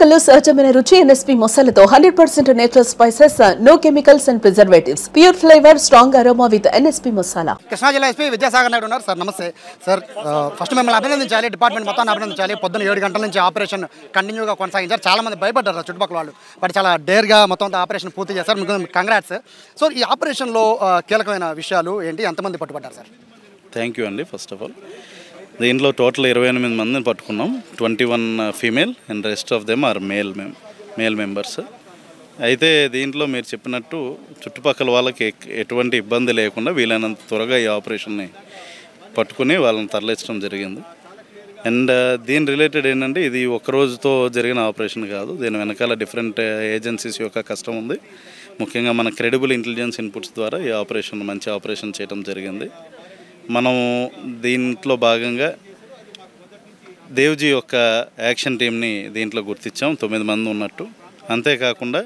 ఎన్నికల్లో సహజమైన రుచి ఎన్ఎస్పీ మసాలాతో 100% natural spices, no chemicals and preservatives, pure flavour, strong aroma with NSP masala. Krishna జిల్లా ఎస్పీ విద్యాసాగర్ నాయుడు ఉన్నారు. సార్ నమస్తే సార్. ఫస్ట్ మిమ్మల్ని అభినందించాలి, డిపార్ట్మెంట్ మొత్తాన్ని అభినందించాలి. పొద్దున్న 7 గంటల నుంచి ఆపరేషన్ కంటిన్యూగా కొనసాగించారు. చాలా మంది భయపడ్డారు చుట్టుపక్కల వాళ్ళు, బట్ చాలా డేర్గా మొత్తం ఆపరేషన్ పూర్తి చేశారు. మీకు కంగ్రాట్స్. సో ఈ ఆపరేషన్లో కీలకమైన విషయాలు ఏంటి, ఎంతమంది పట్టుబడ్డారు సార్? థ్యాంక్ యూ అండి. ఫస్ట్ ఆఫ్ ఆల్ దీంట్లో టోటల్ 28 మందిని పట్టుకున్నాం. 21 female and rest of them are male members. అయితే దీంట్లో మీరు చెప్పినట్టు చుట్టుపక్కల వాళ్ళకి ఎటువంటి ఇబ్బంది లేకుండా వీలైనంత త్వరగా ఈ ఆపరేషన్ని పట్టుకుని వాళ్ళని తరలించడం జరిగింది. అండ్ దీని రిలేటెడ్ ఏంటంటే ఇది ఒక రోజుతో జరిగిన ఆపరేషన్ కాదు. దీని వెనకాల డిఫరెంట్ ఏజెన్సీస్ యొక్క కష్టం ఉంది. ముఖ్యంగా మన క్రెడిబుల్ ఇంటెలిజెన్స్ ఇన్పుట్స్ ద్వారా ఈ ఆపరేషన్ మంచి ఆపరేషన్ చేయడం జరిగింది. మనం దీంట్లో భాగంగా దేవ్జీ యొక్క యాక్షన్ టీమ్ని దీంట్లో గుర్తించాం, 9 మంది ఉన్నట్టు. అంతేకాకుండా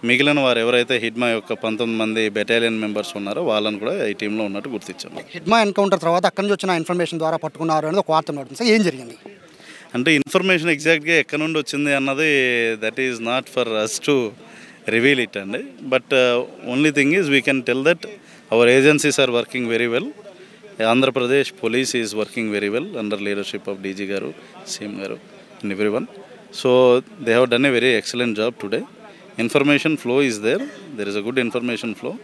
మిగిలిన వారు ఎవరైతే హిడ్మా యొక్క 19 మంది బెటాలియన్ మెంబర్స్ ఉన్నారో వాళ్ళని కూడా ఈ టీంలో ఉన్నట్టు గుర్తించాం. హిడ్మా ఎన్కౌంటర్ తర్వాత అక్కడి నుంచి వచ్చిన ఇన్ఫర్మేషన్ ద్వారా పట్టుకున్నారు అనేది ఒక వార్త నడుతుంది. సార్ ఏం జరిగింది అంటే ఇన్ఫర్మేషన్ ఎగ్జాక్ట్గా ఎక్కడి నుండి వచ్చింది అన్నది that is not for us to reveal it అండి. But only thing is we can tell that hour agencies are working very well. Andhra Pradesh police is working very well under leadership of DG garu, CM garu and everyone. So they have done a very excellent job today. Information flow is there. There is a good information flow.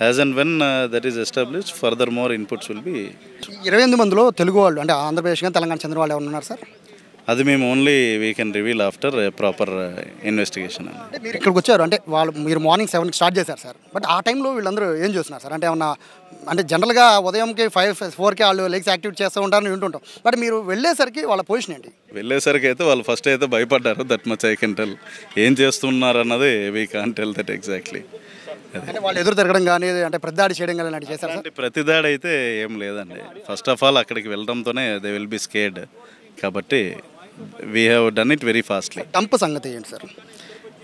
As and when that is established, further more inputs will be. 28 మందిలో తెలుగు వాళ్ళు అంటే ఆంధ్రప్రదేశ్ కానీ తెలంగాణ చెందిన వాళ్ళు ఎవరు ఉన్నారు sir? అది మేము only we can reveal after proper investigation అండి. అంటే మీరు ఇక్కడికి వచ్చారు అంటే మీరు మార్నింగ్ 7కి స్టార్ట్ చేశారు సార్, బట్ ఆ టైంలో వీళ్ళందరూ ఏం చేస్తున్నారు సార్? అంటే ఏమన్నా అంటే జనరల్గా ఉదయంకి 5-4కి వాళ్ళు లెగ్స్ యాక్టివేట్ చేస్తూ ఉంటారని వింటుంటాం, బట్ మీరు వెళ్ళేసరికి వాళ్ళ పొజిషన్ ఏంటి? వెళ్ళేసరికి అయితే వాళ్ళు ఫస్ట్ అయితే భయపడ్డారు. That much I can tell. ఏం చేస్తున్నారు అన్నది we can tell that exactly. అంటే వాళ్ళు ఎదురు తిరగడం కానీ అంటే ప్రతిదాడి చేయడం కానీ అలాంటి చేశారు సార్? ప్రతిదాడి అయితే ఏం లేదండి. ఫస్ట్ ఆఫ్ ఆల్ అక్కడికి వెళ్ళడంతోనే దే విల్ బి స్కేర్డ్. కాబట్టి we have done it very fastly. Dump సంగతి ఏంటి సార్?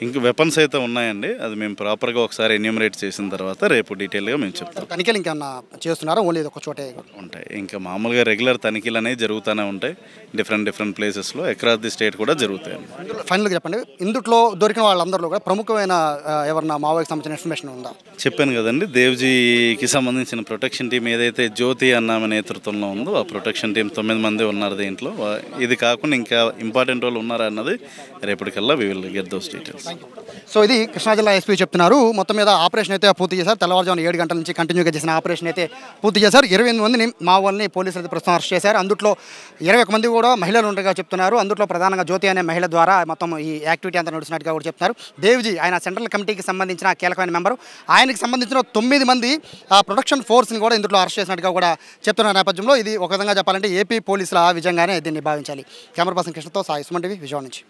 ఇంక వెపన్స్ అయితే ఉన్నాయండి. అది మేము ప్రాపర్గా ఒకసారి ఎన్యూమరేట్ చేసిన తర్వాత రేపు డీటెయిల్గా మేము చెప్తాం. తనిఖీలు ఇంకేమన్నా చేస్తున్నారా ఓన్లీ ఒక చోటే ఉంటాయి? ఇంకా మామూలుగా రెగ్యులర్ తనిఖీలు అనేవి జరుగుతూనే ఉంటాయి డిఫరెంట్ ప్లేసెస్లో అక్రాస్ ది స్టేట్ కూడా జరుగుతాయండి. ఫైనల్గా చెప్పండి, ఇందులో దొరికిన వాళ్ళందరిలో కూడా ప్రముఖమైన ఎవరన్నా మావోకి సంబంధించిన ఇన్ఫర్మేషన్ ఉందా? చెప్పాను కదండి, దేవ్జీకి సంబంధించిన ప్రొటెక్షన్ టీం ఏదైతే జ్యోతి అన్నామ నేతృత్వంలో ఉందో ఆ ప్రొటెక్షన్ టీం 9 మంది ఉన్నారు దీంట్లో. ఇది కాకుండా ఇంకా ఇంపార్టెంట్ వాళ్ళు ఉన్నారా అన్నది రేపటికల్లా we will get those details. So ఇది కృష్ణా జిల్లా ఎస్పీ చెప్తున్నారు. మొత్తం మీద ఆపరేషన్ అయితే పూర్తి చేశారు. తెల్లవారుజామున 7 గంటల నుంచి కంటిన్యూగా చేసిన ఆపరేషన్ అయితే పూర్తి చేశారు. 28 మందిని మా వాళ్ళని పోలీసులు అయితే ప్రస్తుతం అరెస్ట్ చేశారు. అందులో 21 మంది కూడా మహిళలు ఉండగా చెప్తున్నారు. అందులో ప్రధానంగా జ్యోతి అనే మహిళ ద్వారా మొత్తం ఈ యాక్టివిటీ అంతా నడుస్తున్నట్టుగా కూడా చెప్తున్నారు. దేవ్జీ ఆయన సెంట్రల్ కమిటీకి సంబంధించిన కీలకమైన మెంబరు. ఆయనకి సంబంధించిన 9 మంది ప్రొటెక్షన్ ఫోర్స్ని కూడా ఇందులో అరెస్ట్ చేసినట్టుగా కూడా చెప్తున్న నేపథ్యంలో ఇది ఒక విధంగా చెప్పాలంటే ఏపీ పోలీసుల విజయంగానే దీన్ని భావించాలి. కెమెరా పర్సన్ కృష్ణతో సాయి, సుమన్ టీవీ, విజయవాడ నుంచి.